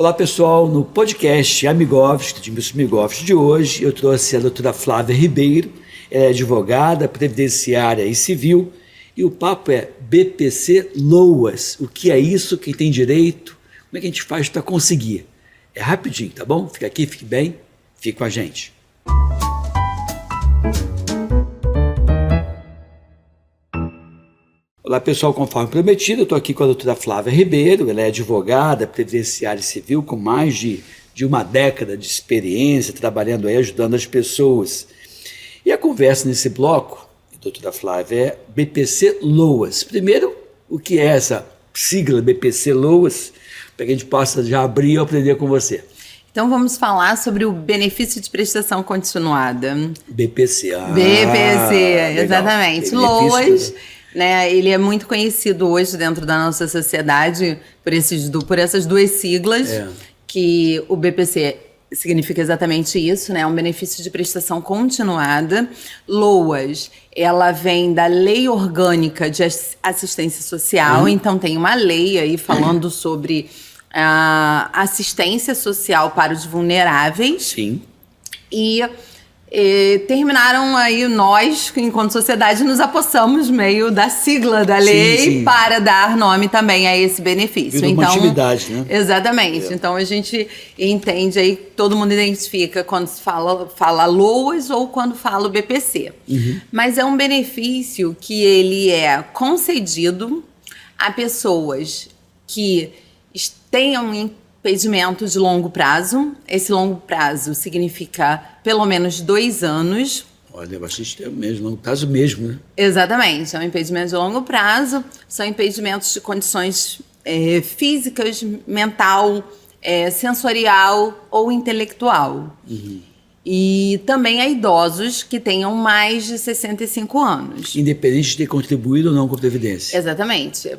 Olá pessoal, no podcast Amigovski, de hoje, eu trouxe a doutora Flávia Ribeiro, ela é advogada, previdenciária e civil, e o papo é BPC Loas. O que é isso? Quem tem direito? Como é que a gente faz para conseguir? É rapidinho, tá bom? Fica aqui, fique bem, fique com a gente. Olá pessoal, conforme prometido, eu estou aqui com a doutora Flávia Ribeiro, ela é advogada, previdenciária e civil com mais de uma década de experiência, trabalhando aí, ajudando as pessoas. E a conversa nesse bloco, doutora Flávia, é BPC Loas. Primeiro, o que é essa sigla BPC Loas, para que a gente possa já abrir e aprender com você. Então vamos falar sobre o benefício de prestação continuada. BPC, BPC, exatamente. Legal. Loas, né, ele é muito conhecido hoje dentro da nossa sociedade por essas duas siglas, que o BPC significa exatamente isso, né? Um benefício de prestação continuada. LOAS, ela vem da Lei Orgânica de Assistência Social, então tem uma lei aí falando sobre a assistência social para os vulneráveis. Sim. E terminaram aí nós, enquanto sociedade, nos apossamos meio da sigla da lei para dar nome também a esse benefício. Então, uma atividade, né? Exatamente. Então a gente entende aí, todo mundo identifica quando se fala LOAS ou quando fala o BPC. Mas é um benefício que ele é concedido a pessoas que tenham impedimento de longo prazo. Esse longo prazo significa pelo menos 2 anos. Olha, é bastante tempo mesmo, longo prazo mesmo, né? Exatamente, é um impedimento de longo prazo, são impedimentos de condições físicas, mental, sensorial ou intelectual. E também a idosos que tenham mais de 65 anos. Independente de ter contribuído ou não com a Previdência. Exatamente.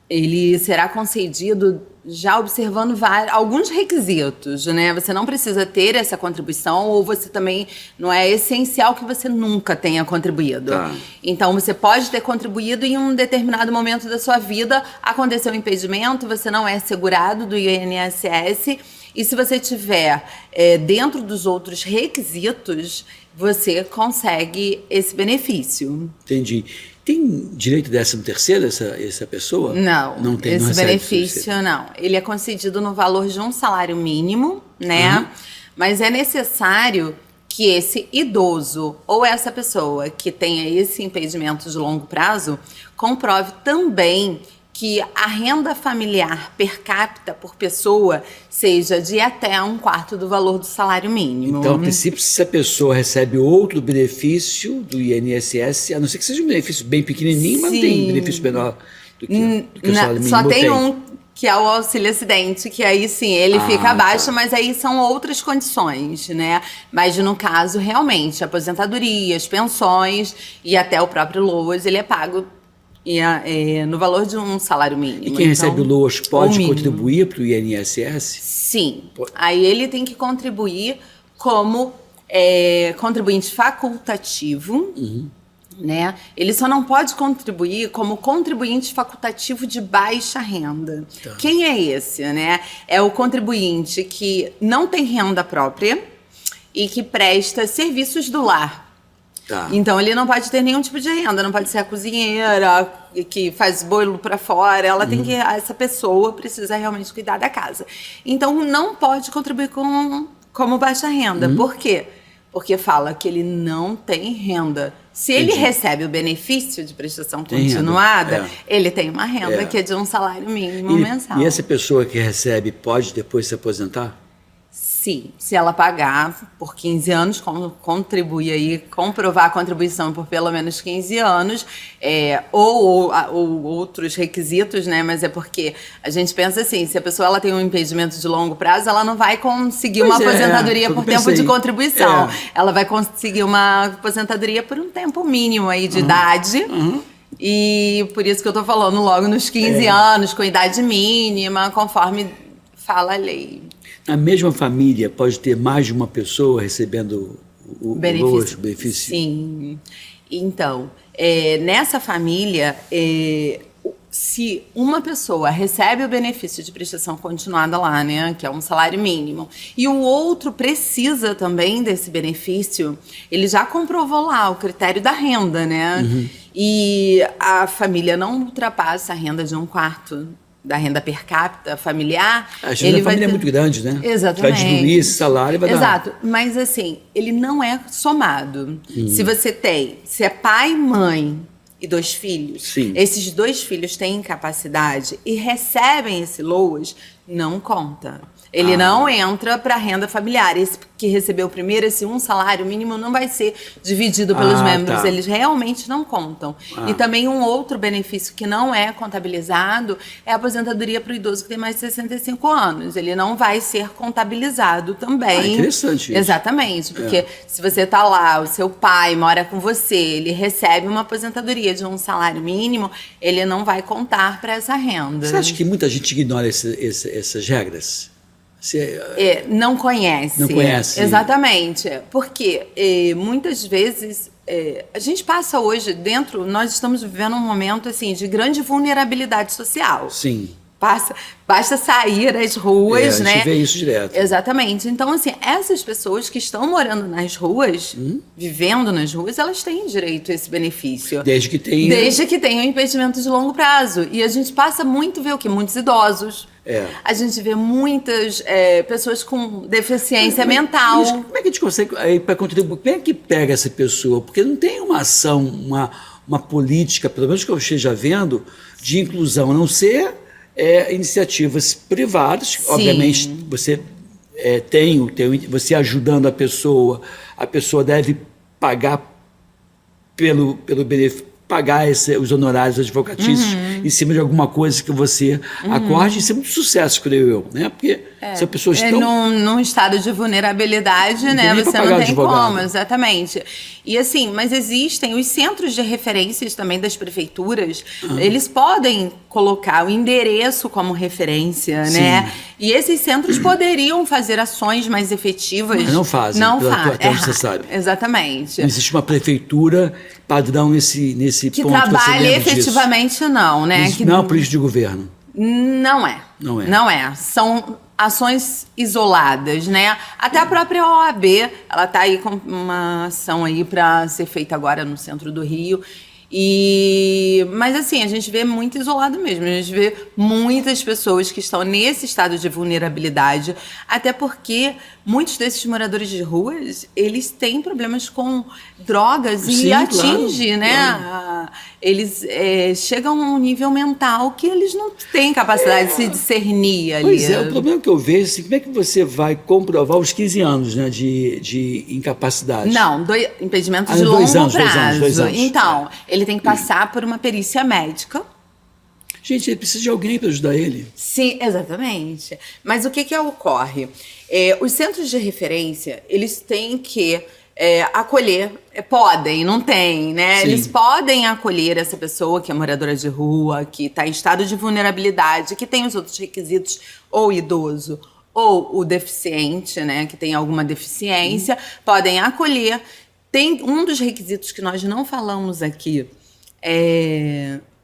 Ele será concedido já observando alguns requisitos, né? Você não precisa ter essa contribuição, ou você também não é essencial que você nunca tenha contribuído. Então, você pode ter contribuído e em um determinado momento da sua vida aconteceu um impedimento, você não é segurado do INSS, e se você tiver dentro dos outros requisitos, você consegue esse benefício. Entendi. Tem direito de 13º essa pessoa? Não, não tem, esse não benefício não. Ele é concedido no valor de um salário mínimo, né? Mas é necessário que esse idoso ou essa pessoa que tenha esse impedimento de longo prazo comprove também que a renda familiar per capita por pessoa seja de até 1/4 do valor do salário mínimo. Então, a princípio, se a pessoa recebe outro benefício do INSS, a não ser que seja um benefício bem pequenininho, mas não tem benefício menor do que o salário mínimo. Só tem um, que é o auxílio-acidente, que aí sim, ele fica abaixo, mas aí são outras condições, né? Mas no caso, realmente, aposentadorias, pensões e até o próprio LOAS, ele é pago no valor de um salário mínimo. E quem recebe o LOAS pode contribuir para o INSS? Sim. Aí ele tem que contribuir como contribuinte facultativo, né? Ele só não pode contribuir como contribuinte facultativo de baixa renda. Quem é esse, né? É o contribuinte que não tem renda própria e que presta serviços do lar. Então, ele não pode ter nenhum tipo de renda, não pode ser a cozinheira que faz bolo para fora, essa pessoa precisa realmente cuidar da casa. Então, não pode contribuir como baixa renda. Por quê? Porque fala que ele não tem renda. Se ele recebe o benefício de prestação continuada, ele tem uma renda que é de um salário mínimo mensal. E essa pessoa que recebe pode depois se aposentar? Sim, se ela pagar por 15 anos, contribuir aí, comprovar a contribuição por pelo menos 15 anos, ou outros requisitos, né? Mas é porque a gente pensa assim, se a pessoa ela tem um impedimento de longo prazo, ela não vai conseguir uma aposentadoria por tempo de contribuição. Ela vai conseguir uma aposentadoria por um tempo mínimo aí de idade. E por isso que eu tô falando logo nos 15 anos, com idade mínima, conforme fala a lei. A mesma família pode ter mais de uma pessoa recebendo o benefício? Sim. Então, nessa família, se uma pessoa recebe o benefício de prestação continuada lá, né, que é um salário mínimo, e o outro precisa também desse benefício, ele já comprovou lá o critério da renda, né? E a família não ultrapassa a renda de 1/4 da renda per capita familiar. A família é muito grande, né? Exatamente. Vai diluir esse salário e vai dar... Exato, mas assim, ele não é somado. Se é pai, mãe e 2 filhos, Sim. esses 2 filhos têm incapacidade e recebem esse LOAS, não conta. Ele não entra para a renda familiar. Esse que recebeu primeiro, esse salário mínimo, não vai ser dividido pelos membros. Tá. Eles realmente não contam. E também um outro benefício que não é contabilizado é a aposentadoria para o idoso que tem mais de 65 anos. Ele não vai ser contabilizado também. Interessante isso. Exatamente. Porque se você está lá, o seu pai mora com você, ele recebe uma aposentadoria de um salário mínimo, ele não vai contar para essa renda. Você acha que muita gente ignora essas regras? Não conhece. Não conhece. Exatamente. Porque muitas vezes a gente passa hoje nós estamos vivendo um momento assim de grande vulnerabilidade social. Sim. Basta sair às ruas, né? A gente vê isso direto. Exatamente. Então, assim, essas pessoas que estão morando nas ruas, vivendo nas ruas, elas têm direito a esse benefício. Desde que tenham impedimento de longo prazo. E a gente passa muito ver o quê? Muitos idosos. A gente vê muitas pessoas com deficiência mental. Como é que a gente consegue, para contribuir, como é que pega essa pessoa? Porque não tem uma ação, uma política, pelo menos que eu esteja vendo, de inclusão, a não ser iniciativas privadas. Sim. Obviamente, você você ajudando a pessoa deve pagar pelo benefício, pagar os honorários advocatícios em cima de alguma coisa que você acorde. Isso é muito sucesso, creio eu, né? Porque se a pessoa está... num estado de vulnerabilidade, né? Você não tem como, exatamente. E assim, mas existem os centros de referências também das prefeituras, eles podem colocar o endereço como referência, né? E esses centros poderiam fazer ações mais efetivas. Mas não fazem. Não fazem. Até onde você sabe. Exatamente. Não existe uma prefeitura padrão nesse que ponto. Que trabalha efetivamente disso. Não, né? Não é uma política de governo. Não é. São ações isoladas, né? Até a própria OAB, ela está aí com uma ação aí para ser feita agora no centro do Rio. Mas assim, a gente vê muito isolado mesmo. A gente vê muitas pessoas que estão nesse estado de vulnerabilidade, até porque muitos desses moradores de ruas, eles têm problemas com drogas e atinge, né? Claro. Eles chegam a um nível mental que eles não têm capacidade de se discernir ali. Pois o problema que eu vejo, assim, como é que você vai comprovar os 15 anos, né, de incapacidade? Não, impedimento de longo prazo. 2 anos. Então, ele tem que passar por uma perícia médica. Gente, ele precisa de alguém para ajudar ele. Sim, exatamente. Mas o que ocorre? Os centros de referência, eles têm que acolher, podem, não tem, né? Sim. Eles podem acolher essa pessoa que é moradora de rua, que está em estado de vulnerabilidade, que tem os outros requisitos, ou o idoso, ou o deficiente, né? Que tem alguma deficiência, podem acolher. Tem um dos requisitos que nós não falamos aqui,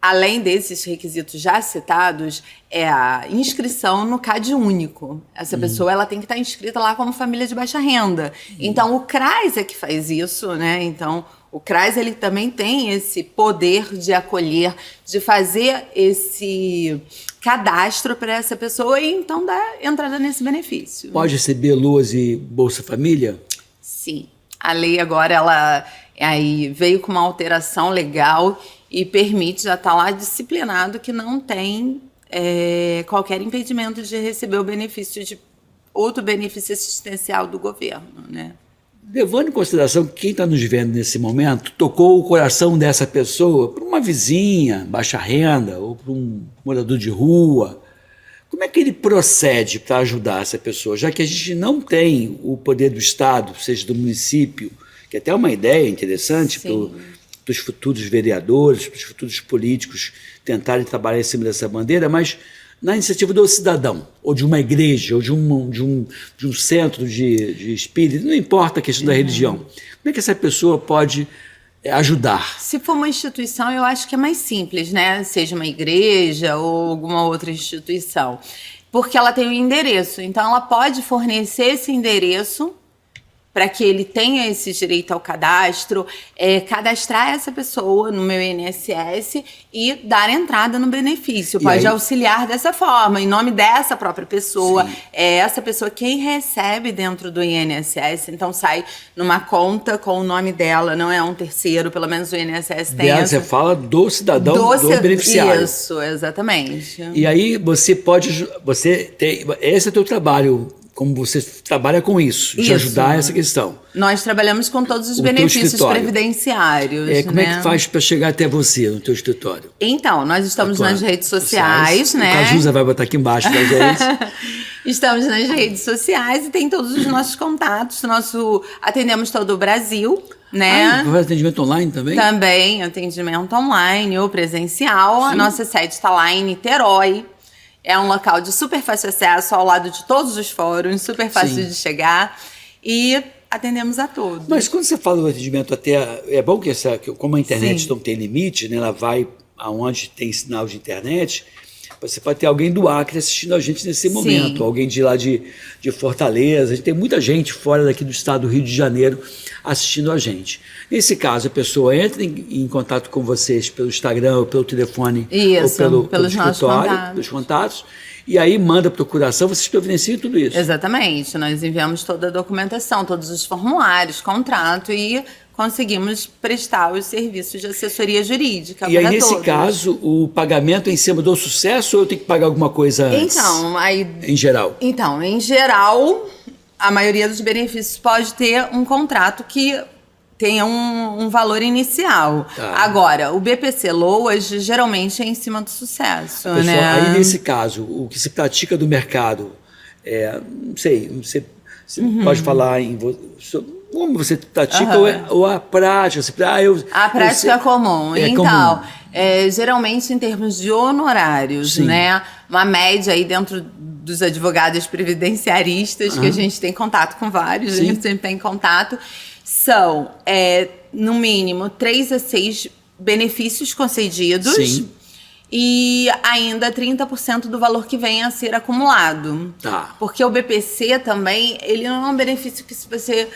além desses requisitos já citados, é a inscrição no CAD único. Essa pessoa ela tem que estar inscrita lá como família de baixa renda. Então, o CRAS é que faz isso, né? Então, o CRAS ele também tem esse poder de acolher, de fazer esse cadastro para essa pessoa e então dar entrada nesse benefício. Pode receber LOAS e Bolsa Família? Sim. A lei agora ela veio com uma alteração legal e permite, já está lá disciplinado, que não tem qualquer impedimento de receber o benefício de outro benefício assistencial do governo, né? Levando em consideração que quem está nos vendo nesse momento tocou o coração dessa pessoa para uma vizinha, baixa renda, ou para um morador de rua, como é que ele procede para ajudar essa pessoa? Já que a gente não tem o poder do Estado, seja do município, que é até uma ideia interessante para os futuros vereadores, para os futuros políticos tentarem trabalhar em cima dessa bandeira, mas na iniciativa do cidadão, ou de uma igreja, ou de um centro de espírito, não importa a questão da religião. Como é que essa pessoa pode ajudar? Se for uma instituição, eu acho que é mais simples, né? Seja uma igreja ou alguma outra instituição. Porque ela tem um endereço. Então, ela pode fornecer esse endereço para que ele tenha esse direito ao cadastro, cadastrar essa pessoa no meu INSS e dar entrada no benefício. Pode auxiliar dessa forma, em nome dessa própria pessoa. Sim. É essa pessoa quem recebe dentro do INSS, então sai numa conta com o nome dela, não é um terceiro, pelo menos o INSS tem essa. Você fala do cidadão, do beneficiário. Isso, exatamente. E aí esse é o teu trabalho, como você trabalha com isso, de ajudar essa questão. Nós trabalhamos com todos os benefícios previdenciários. Como é que faz para chegar até você no teu escritório? Então, nós estamos nas redes sociais, né? O Cazuza vai botar aqui embaixo pra gente. Estamos nas redes sociais e tem todos os nossos contatos. Atendemos todo o Brasil, né? Faz atendimento online também? Também, atendimento online ou presencial. Sim. A nossa sede está lá em Niterói. É um local de super fácil acesso, ao lado de todos os fóruns, super fácil de chegar. E atendemos a todos. Mas quando você fala do atendimento, é bom que como a internet não tem limite, né, ela vai aonde tem sinal de internet, você pode ter alguém do Acre assistindo a gente nesse momento, alguém de lá de Fortaleza. A gente tem muita gente fora daqui do estado do Rio de Janeiro assistindo a gente. Nesse caso, a pessoa entra em contato com vocês pelo Instagram, ou pelo telefone, ou pelo escritório, pelos contatos, e aí manda procuração, vocês providenciam tudo isso. Exatamente. Nós enviamos toda a documentação, todos os formulários, contrato e conseguimos prestar os serviços de assessoria jurídica. E aí, nesse caso, o pagamento é em cima do sucesso ou eu tenho que pagar alguma coisa antes? Em geral? Então, em geral, a maioria dos benefícios pode ter um contrato que tenha um valor inicial. Agora, o BPC LOAS geralmente é em cima do sucesso. Pessoal, né? Aí, nesse caso, o que se pratica do mercado, não sei, você pode falar como você pratica ou a prática? A prática é comum. Então, geralmente em termos de honorários, né? Uma média aí dentro dos advogados previdenciaristas, que a gente tem contato com vários, a gente sempre tem contato, são, no mínimo, 3 a 6 benefícios concedidos. Sim. E ainda 30% do valor que vem a ser acumulado. Porque o BPC também, ele não é um benefício que você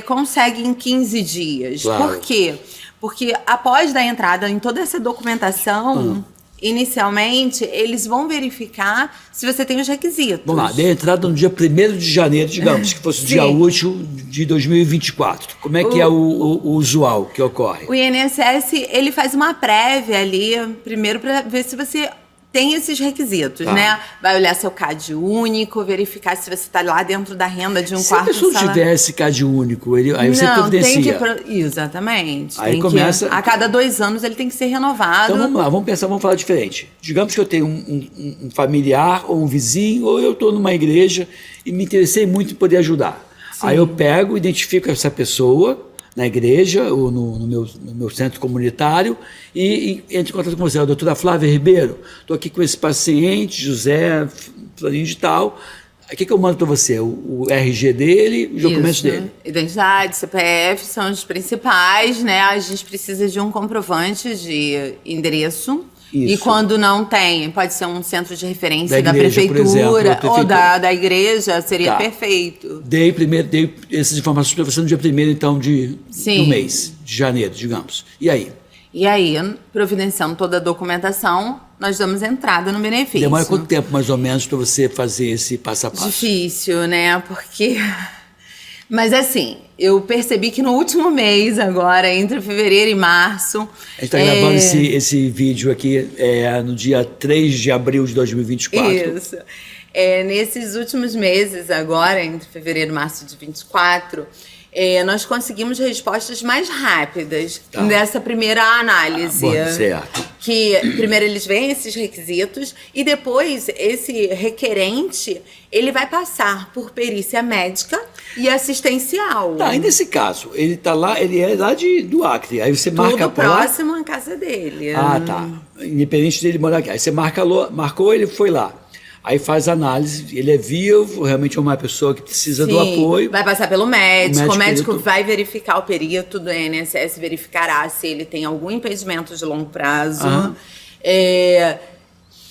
consegue em 15 dias. Claro. Por quê? Porque após dar entrada em toda essa documentação, inicialmente, eles vão verificar se você tem os requisitos. Vamos lá, dei entrada no dia 1º de janeiro, digamos, que fosse o dia útil de 2024. Como é que é o usual que ocorre? O INSS, ele faz uma prévia ali, primeiro para ver se você tem esses requisitos, né? Vai olhar seu CAD único, verificar se você está lá dentro da renda de um quarto salário. Se a pessoa tiver esse CAD único, aí você providencia. Exatamente. Aí começa... a cada 2 anos ele tem que ser renovado. Então vamos lá, vamos falar diferente. Digamos que eu tenho um familiar ou um vizinho, ou eu estou numa igreja e me interessei muito em poder ajudar. Aí eu pego, identifico essa pessoa na igreja ou no meu centro comunitário e entro em contato com você, a doutora Flávia Ribeiro, estou aqui com esse paciente, José, fulaninho de tal. O que eu mando para você? O RG dele, os documentos dele. Identidade, CPF são os principais, né? A gente precisa de um comprovante de endereço. Isso. E quando não tem, pode ser um centro de referência da prefeitura, ou da igreja, seria perfeito. Dei essas informações para você no dia 1º, então, do mês, de janeiro, digamos. E aí? E aí, providenciando toda a documentação, nós damos entrada no benefício. Demora quanto tempo, mais ou menos, para você fazer esse passo a passo? Difícil, né? Porque... Mas assim, eu percebi que no último mês agora, entre fevereiro e março... A gente está gravando esse vídeo aqui no dia 3 de abril de 2024. Isso. Nesses últimos meses agora, entre fevereiro e março de 2024... nós conseguimos respostas mais rápidas nessa primeira análise. Certo. Que primeiro eles veem esses requisitos e depois esse requerente ele vai passar por perícia médica e assistencial. E nesse caso, ele é lá do Acre, aí você marca por lá? Tudo próximo à casa dele. Independente dele morar aqui. Aí você marcou, ele foi lá. Aí faz análise, ele é vivo, realmente é uma pessoa que precisa do apoio. Vai passar pelo médico, o médico perito. vai verificar o perito do INSS, verificará se ele tem algum impedimento de longo prazo.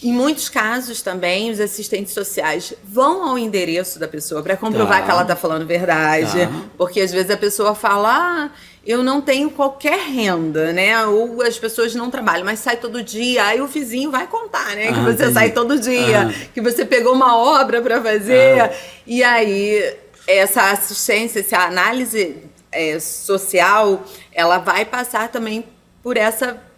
Em muitos casos também, os assistentes sociais vão ao endereço da pessoa para comprovar que ela está falando verdade. Porque às vezes a pessoa fala, eu não tenho qualquer renda, né? Ou as pessoas não trabalham, mas sai todo dia. Aí o vizinho vai contar, né? Que você sai todo dia, que você pegou uma obra para fazer. E aí, essa assistência, essa análise social, ela vai passar também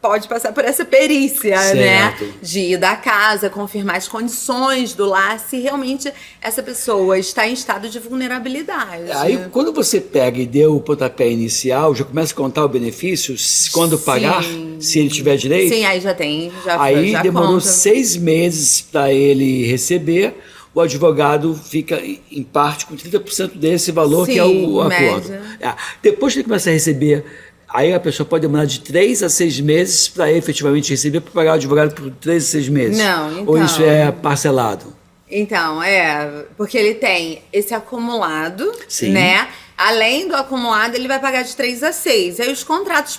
pode passar por essa perícia, né? De ir da casa, confirmar as condições do lar, se realmente essa pessoa está em estado de vulnerabilidade. Aí, quando você pega e deu o pontapé inicial, já começa a contar o benefício, quando pagar, se ele tiver direito? Sim, aí já tem. Aí já demorou conta. 6 meses para ele receber. O advogado fica, em parte, com 30% desse valor, que é o acordo. Depois que ele começa a receber, aí a pessoa pode demorar de 3 a 6 meses para efetivamente receber, para pagar o advogado por 3 a 6 meses. Não, então... Ou isso é parcelado? Então, porque ele tem esse acumulado, né? Além do acumulado, ele vai pagar de 3 a 6. Aí os contratos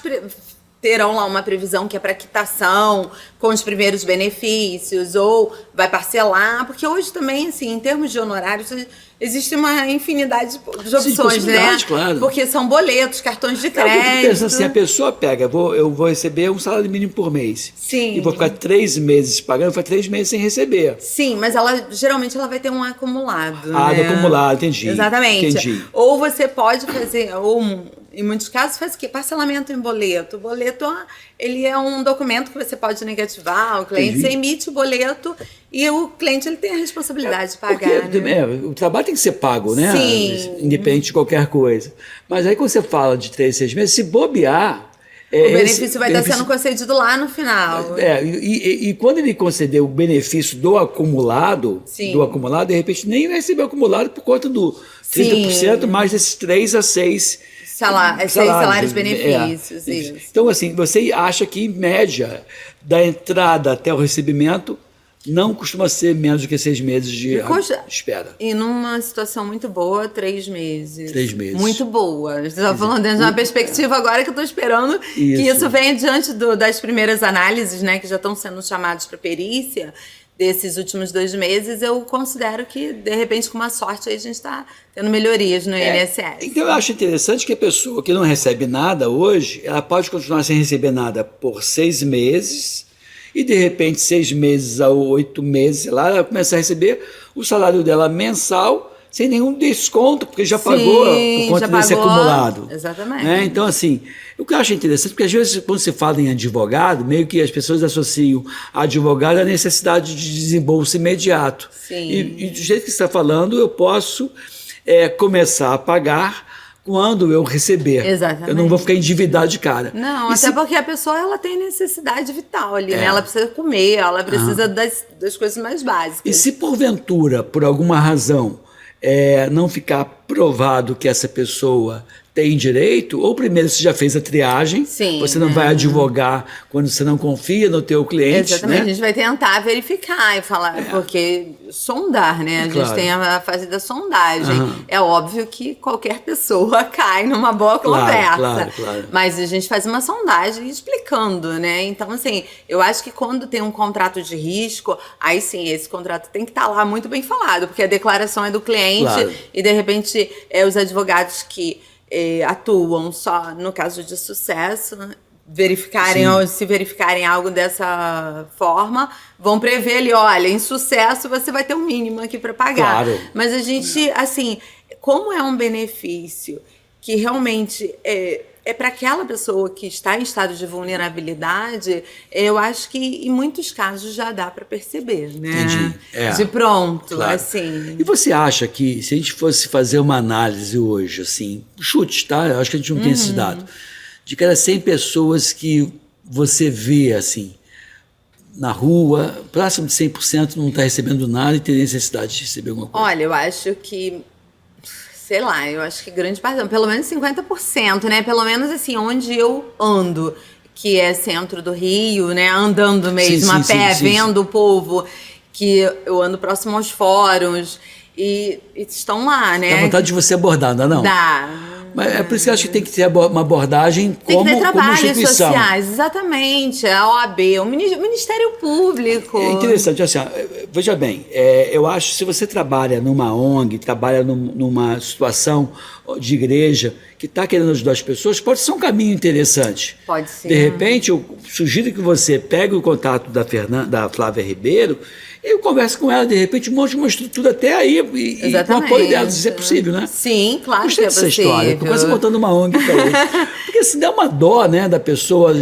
terão lá uma previsão que é para quitação, com os primeiros benefícios, ou vai parcelar, porque hoje também, assim, em termos de honorários, existe uma infinidade de opções, né? Claro. Porque são boletos, cartões de crédito. Eu fico pensando assim, a pessoa pega, eu vou receber um salário mínimo por mês. Sim. E vou ficar 3 meses pagando, vai 3 meses sem receber. Sim, mas geralmente ela vai ter um acumulado, do né? acumulado, entendi. Exatamente. Entendi. Ou você pode fazer, em muitos casos, faz o quê? Parcelamento em boleto. O boleto, ele é um documento que você pode negativar, o cliente, você emite o boleto e o cliente ele tem a responsabilidade de pagar. Porque, né? O trabalho tem que ser pago, né? Sim. Independente de qualquer coisa. Mas aí quando você fala de 3, 6 meses, se bobear... O benefício vai estar sendo concedido lá no final. E quando ele conceder o benefício do acumulado, de repente nem vai receber o acumulado por conta do 30% mais desses 3 a 6 salários, benefícios. Isso. Então, assim, você acha que, em média, da entrada até o recebimento, não costuma ser menos do que 6 meses de espera. E numa situação muito boa, 3 meses. 3 meses. Muito boa. Você está falando dentro de uma perspectiva agora que eu estou esperando que isso venha diante das primeiras análises, né, que já estão sendo chamados para perícia. Desses últimos 2 meses, eu considero que, de repente, com uma sorte, aí a gente está tendo melhorias no INSS. Então, eu acho interessante que a pessoa que não recebe nada hoje, ela pode continuar sem receber nada por 6 meses e, de repente, 6 meses a 8 meses, ela começa a receber o salário dela mensal sem nenhum desconto, porque já pagou por conta desse acumulado. Exatamente. Né? Então, assim, o que eu acho interessante, porque às vezes quando se fala em advogado, meio que as pessoas associam advogado à necessidade de desembolso imediato. Sim. E do jeito que você está falando, eu posso começar a pagar quando eu receber. Exatamente. Eu não vou ficar endividado de cara. Não, até porque a pessoa ela tem necessidade vital ali, né? Ela precisa comer, ela precisa das coisas mais básicas. E se porventura, por alguma razão, não ficar provado que essa pessoa tem direito, ou primeiro você já fez a triagem, você não vai advogar quando você não confia no teu cliente. Exatamente, né? A gente vai tentar verificar e falar, porque sondar, né? A gente tem a fase da sondagem. É óbvio que qualquer pessoa cai numa boa conversa. Claro. Mas a gente faz uma sondagem explicando, né? Então, assim, eu acho que quando tem um contrato de risco, aí sim, esse contrato tem que estar lá muito bem falado, porque a declaração é do cliente e, de repente, os advogados que atuam só no caso de sucesso, verificarem ou se verificarem algo dessa forma, vão prever ali, olha, em sucesso você vai ter um mínimo aqui para pagar. Claro. Mas a gente, assim, como é um benefício que realmente é para aquela pessoa que está em estado de vulnerabilidade, eu acho que em muitos casos já dá para perceber, né? Entendi. De pronto, assim. E você acha que se a gente fosse fazer uma análise hoje, assim, chute, tá? Eu acho que a gente não tem esse dado, de cada 100 pessoas que você vê, assim, na rua, próximo de 100% não está recebendo nada e tem necessidade de receber alguma coisa. Olha, eu acho que... Sei lá, eu acho que grande parte, pelo menos 50%, né? Pelo menos assim, onde eu ando, que é centro do Rio, né? Andando mesmo a pé, vendo o povo que eu ando próximo aos fóruns e estão lá, né? Dá vontade de você abordar, não é não? Dá. Mas é por isso que eu acho que tem que ter uma abordagem Tem que ter como trabalhos instituição. sociais, exatamente. A OAB, o Ministério Público. É interessante, assim, ó, veja bem, eu acho que se você trabalha numa ONG, trabalha numa situação de igreja que está querendo ajudar as pessoas, pode ser um caminho interessante. Pode ser. De repente, eu sugiro que você pegue o contato da Flávia Ribeiro e converse com ela, de repente monte uma estrutura até aí e com o apoio dela, se é possível, né? Sim, claro. Gostei que é dessa possível. história, estou quase montando uma ONG para hoje. Porque se dá uma dó, né, da pessoa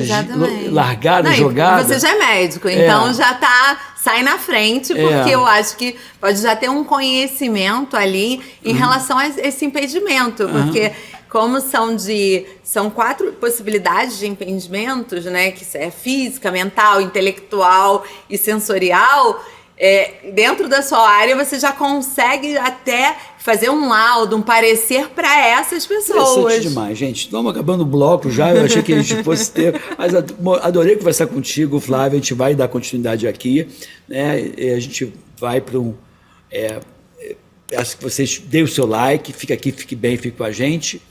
largada, Não, jogada. Você já é médico, então já sai na frente, porque eu acho que pode já ter um conhecimento ali em relação a esse impedimento, porque como são 4 possibilidades de impedimentos, né, que é física, mental, intelectual e sensorial. Dentro da sua área você já consegue até fazer um laudo, um parecer para essas pessoas. Interessante demais, gente. Estamos acabando o bloco já, eu achei que a gente fosse ter, mas adorei conversar contigo, Flávia, a gente vai dar continuidade aqui, né? E a gente vai para peço que vocês deem o seu like, fique aqui, fique bem, fique com a gente.